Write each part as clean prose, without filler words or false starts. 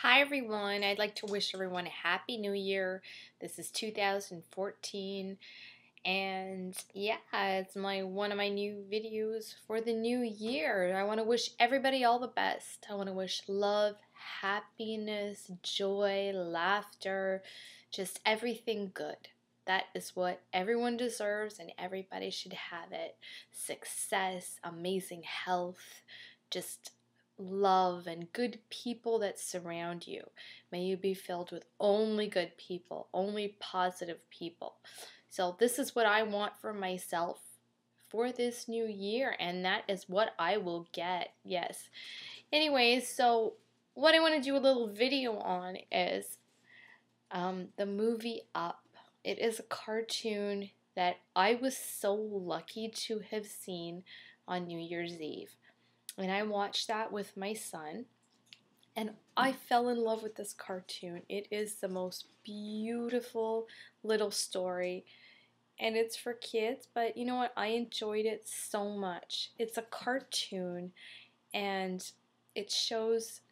Hi everyone, I'd like to wish everyone a happy new year. This is 2014 and yeah, it's one of my new videos for the new year. I want to wish everybody all the best. I want to wish love, happiness, joy, laughter, just everything good. That is what everyone deserves and everybody should have it. Success, amazing health, just love and good people that surround you. May you be filled with only good people, only positive people. So this is what I want for myself for this new year, and that is what I will get. Yes. Anyways, so what I want to do a little video on is the movie Up. It is a cartoon that I was so lucky to have seen on New Year's Eve. And I watched that with my son, and I fell in love with this cartoon. It is the most beautiful little story, and it's for kids, but you know what? I enjoyed it so much. It's a cartoon, and it shows,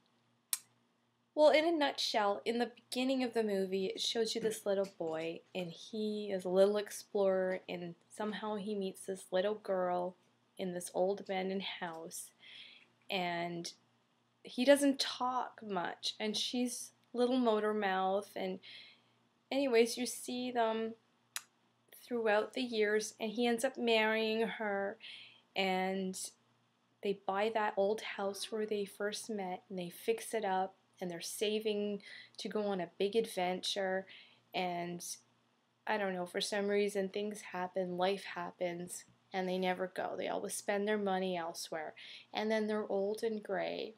well, in a nutshell, in the beginning of the movie, it shows you this little boy, and he is a little explorer, and somehow he meets this little girl in this old abandoned house, and he doesn't talk much, and she's little motor mouth, and anyways, you see them throughout the years, and he ends up marrying her, and they buy that old house where they first met, and they fix it up, and they're saving to go on a big adventure, and I don't know, for some reason things happen, life happens, and they never go. They always spend their money elsewhere, and then they're old and gray.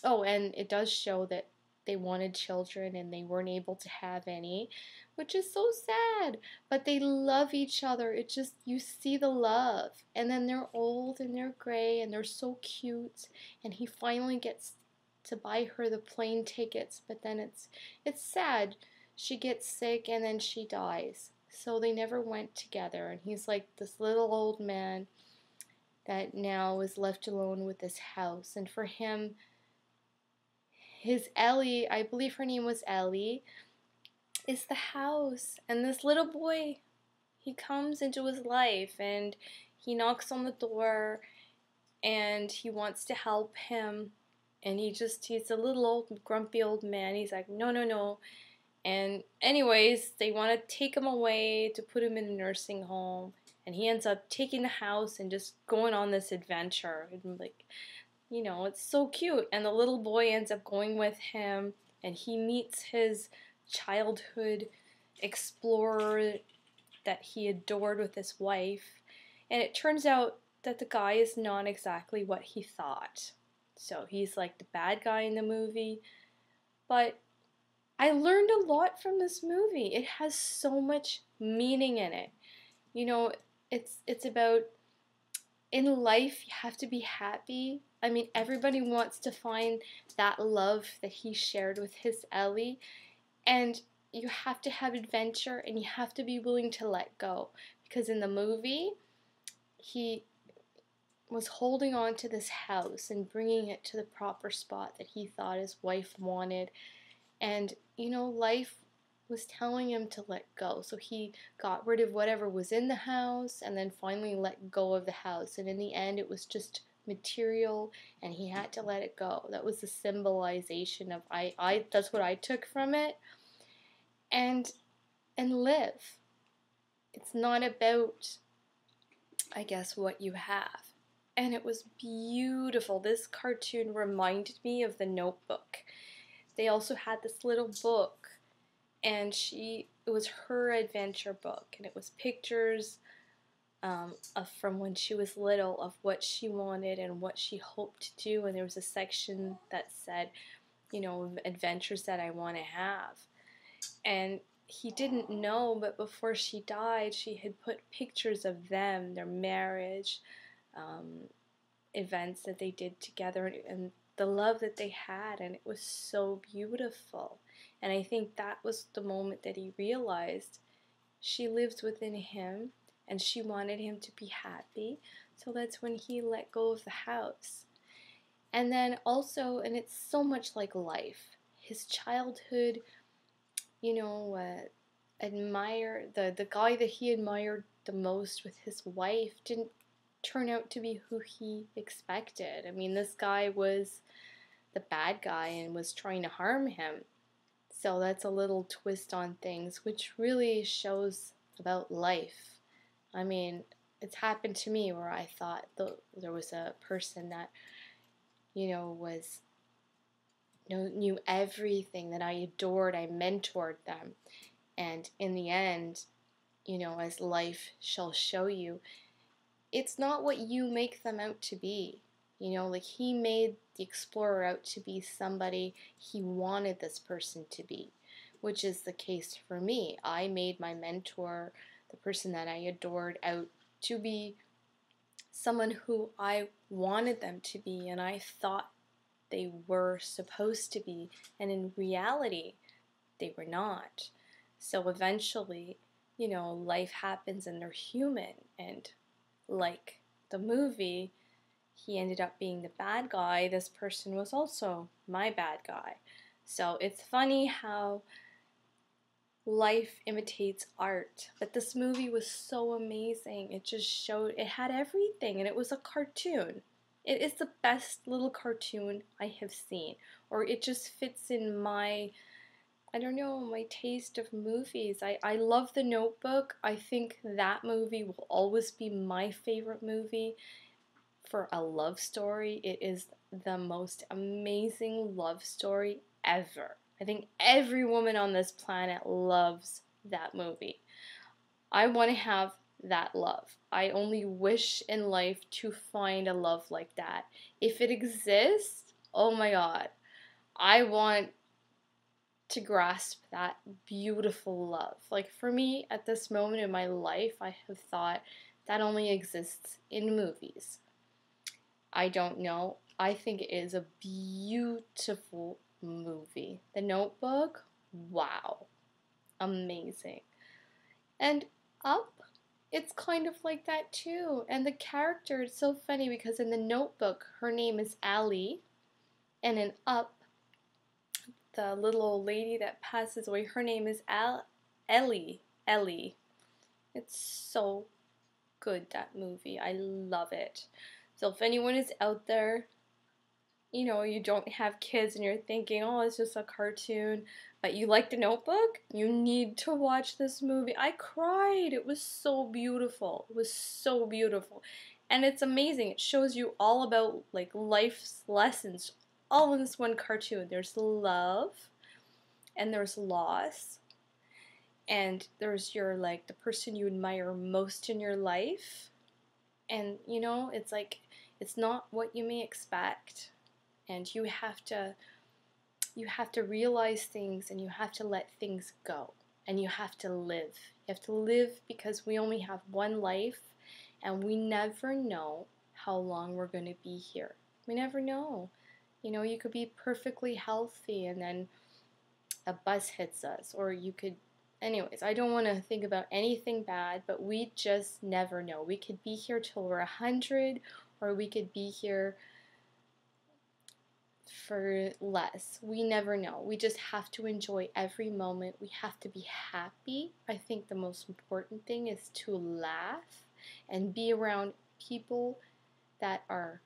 Oh, and it does show that they wanted children and they weren't able to have any, which is so sad. But they love each other. It just, you see the love. And then they're old and they're gray and they're so cute. And he finally gets to buy her the plane tickets, but then it's sad. She gets sick and then she dies. So they never went together. And he's like this little old man that now is left alone with this house. And for him, his Ellie, I believe her name was Ellie, is the house. And this little boy, he comes into his life and he knocks on the door and he wants to help him. And he's a little old, grumpy old man. He's like, no, no, no. And anyways, they want to take him away to put him in a nursing home. And he ends up taking the house and just going on this adventure. And like, you know, it's so cute. And the little boy ends up going with him, and he meets his childhood explorer that he adored with his wife. And it turns out that the guy is not exactly what he thought. So he's like the bad guy in the movie. But I learned a lot from this movie. It has so much meaning in it. You know, it's about, in life, you have to be happy. I mean, everybody wants to find that love that he shared with his Ellie, and you have to have adventure, and you have to be willing to let go. Because in the movie, he was holding on to this house and bringing it to the proper spot that he thought his wife wanted, and, you know, life was telling him to let go. So he got rid of whatever was in the house and then finally let go of the house. And in the end, it was just material and he had to let it go. That was the symbolization of that's what I took from it. And live. It's not about, I guess, what you have. And it was beautiful. This cartoon reminded me of The Notebook. They also had this little book, and it was her adventure book, and it was pictures from when she was little of what she wanted and what she hoped to do, and there was a section that said, you know, adventures that I want to have. And he didn't know, but before she died, she had put pictures of them, their marriage, events that they did together, and the love that they had, and it was so beautiful. And I think that was the moment that he realized she lives within him and she wanted him to be happy. So that's when he let go of the house. And then also, and it's so much like life, his childhood, you know, admire the guy that he admired the most with his wife didn't turn out to be who he expected. I mean, this guy was the bad guy and was trying to harm him. So that's a little twist on things, which really shows about life. I mean, it's happened to me where I thought there was a person that, was knew everything, that I adored, I mentored them. And in the end, as life shall show you, it's not what you make them out to be. Like he made the explorer out to be somebody he wanted this person to be, which is the case for me. I made my mentor, the person that I adored, out to be someone who I wanted them to be and I thought they were supposed to be, and in reality, they were not. So eventually, life happens and they're human, and like the movie, he ended up being the bad guy. This person was also my bad guy. So it's funny how life imitates art. But this movie was so amazing. It just showed, it had everything, and it was a cartoon. It is the best little cartoon I have seen. Or it just fits in my, I don't know, my taste of movies. I love The Notebook. I think that movie will always be my favorite movie for a love story. It is the most amazing love story ever. I think every woman on this planet loves that movie. I want to have that love. I only wish in life to find a love like that. If it exists, oh my God, I want to grasp that beautiful love. Like for me, at this moment in my life, I have thought that only exists in movies. I don't know. I think it is a beautiful movie. The Notebook, wow, amazing. And Up, it's kind of like that too. And the character, it's so funny because in The Notebook, her name is Allie, and in Up, the little old lady that passes away, her name is Ellie. Ellie. It's so good, that movie. I love it. So if anyone is out there, you don't have kids and you're thinking, oh, it's just a cartoon, but you like The Notebook, you need to watch this movie. I cried. It was so beautiful. It was so beautiful. And it's amazing. It shows you all about like life's lessons all in this one cartoon. There's love, and there's loss, and there's your the person you admire most in your life. And it's like it's not what you may expect. And you have to realize things, and you have to let things go, and you have to live. You have to live because we only have one life, and we never know how long we're going to be here. We never know. You could be perfectly healthy and then a bus hits us, or you could, anyways, I don't want to think about anything bad, but we just never know. We could be here till we're 100, or we could be here for less. We never know. We just have to enjoy every moment. We have to be happy. I think the most important thing is to laugh and be around people that are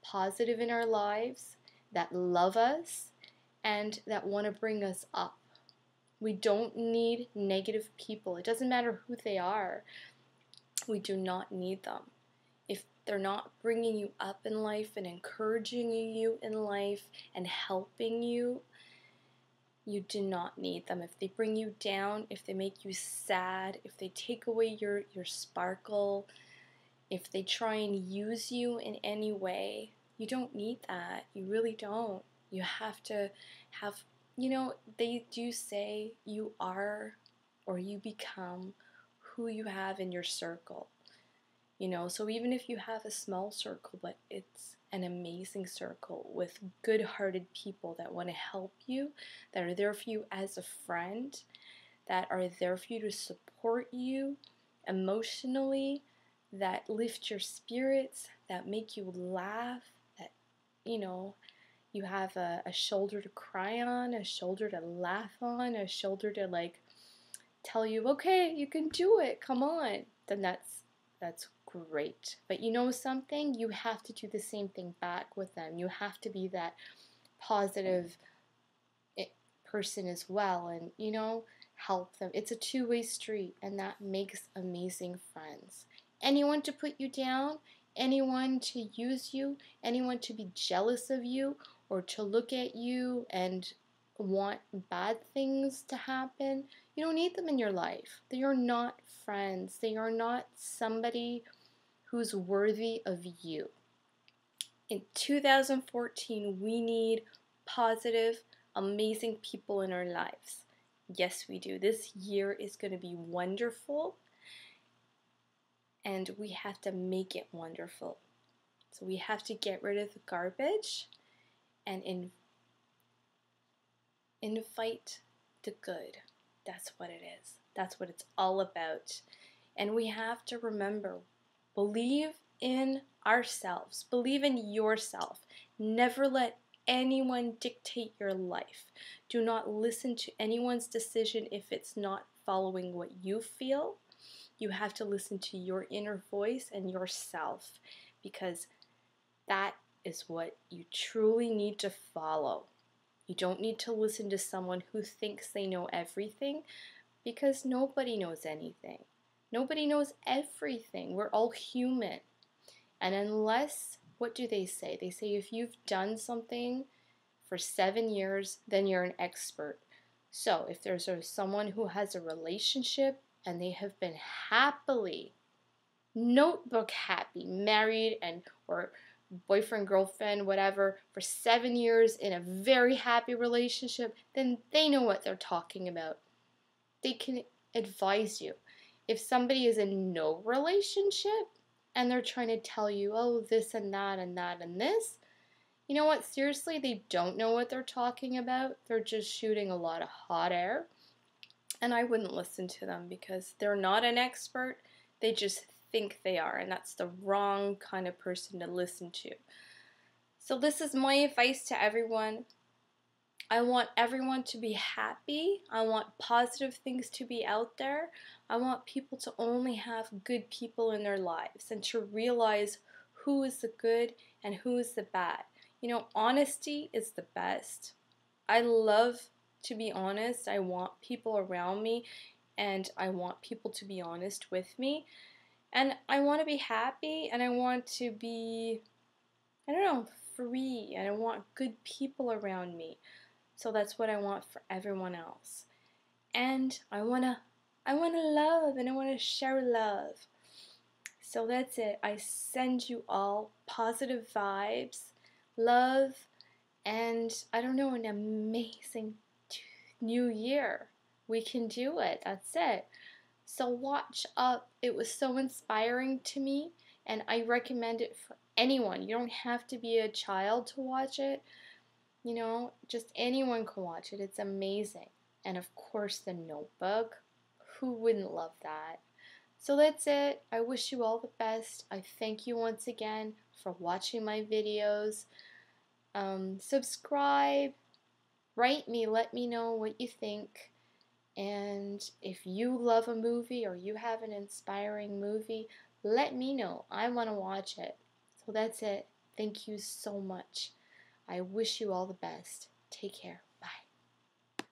positive in our lives, that love us, and that want to bring us up. We don't need negative people. It doesn't matter who they are. We do not need them. If they're not bringing you up in life and encouraging you in life and helping you, you do not need them. If they bring you down, if they make you sad, if they take away your sparkle, if they try and use you in any way, you don't need that. You really don't. You have to have, they do say you are or you become who you have in your circle. So even if you have a small circle, but it's an amazing circle with good-hearted people that want to help you, that are there for you as a friend, that are there for you to support you emotionally, that lift your spirits, that make you laugh, that, You have a shoulder to cry on, a shoulder to laugh on, a shoulder to like tell you, okay, you can do it, come on, then that's great. But you know something? You have to do the same thing back with them. You have to be that positive person as well, and help them. It's a two-way street, and that makes amazing friends. Anyone to put you down, anyone to use you, anyone to be jealous of you, or to look at you and want bad things to happen, you don't need them in your life. They are not friends. They are not somebody who's worthy of you. In 2014, we need positive, amazing people in our lives. Yes, we do. This year is going to be wonderful, and we have to make it wonderful. So we have to get rid of the garbage and invite the good. That's what it is. That's what it's all about. And we have to remember, believe in ourselves. Believe in yourself. Never let anyone dictate your life. Do not listen to anyone's decision if it's not following what you feel. You have to listen to your inner voice and yourself, because that is what you truly need to follow. You don't need to listen to someone who thinks they know everything, because nobody knows anything. Nobody knows everything. We're all human. And unless, what do they say? They say if you've done something for 7 years, then you're an expert. So if there's someone who has a relationship and they have been happily, notebook happy, married and or boyfriend, girlfriend, whatever, for 7 years in a very happy relationship, then they know what they're talking about. They can advise you. If somebody is in no relationship and they're trying to tell you, oh, this and that and that and this, you know what? Seriously, they don't know what they're talking about. They're just shooting a lot of hot air. And I wouldn't listen to them because they're not an expert. They just think they are, and that's the wrong kind of person to listen to. So this is my advice to everyone. I want everyone to be happy. I want positive things to be out there. I want people to only have good people in their lives and to realize who is the good and who is the bad. Honesty is the best. I love to be honest. I want people around me, and I want people to be honest with me. And I want to be happy, and I want to be, free, and I want good people around me. So that's what I want for everyone else. And I want to love, and I want to share love. So that's it. I send you all positive vibes, love, and an amazing new year. We can do it. That's it. So watch up. It was so inspiring to me, and I recommend it for anyone. You don't have to be a child to watch it. Just anyone can watch it. It's amazing. And of course, The Notebook. Who wouldn't love that? So that's it. I wish you all the best. I thank you once again for watching my videos. Subscribe, write me, let me know what you think. And if you love a movie or you have an inspiring movie, let me know. I want to watch it. So that's it. Thank you so much. I wish you all the best. Take care.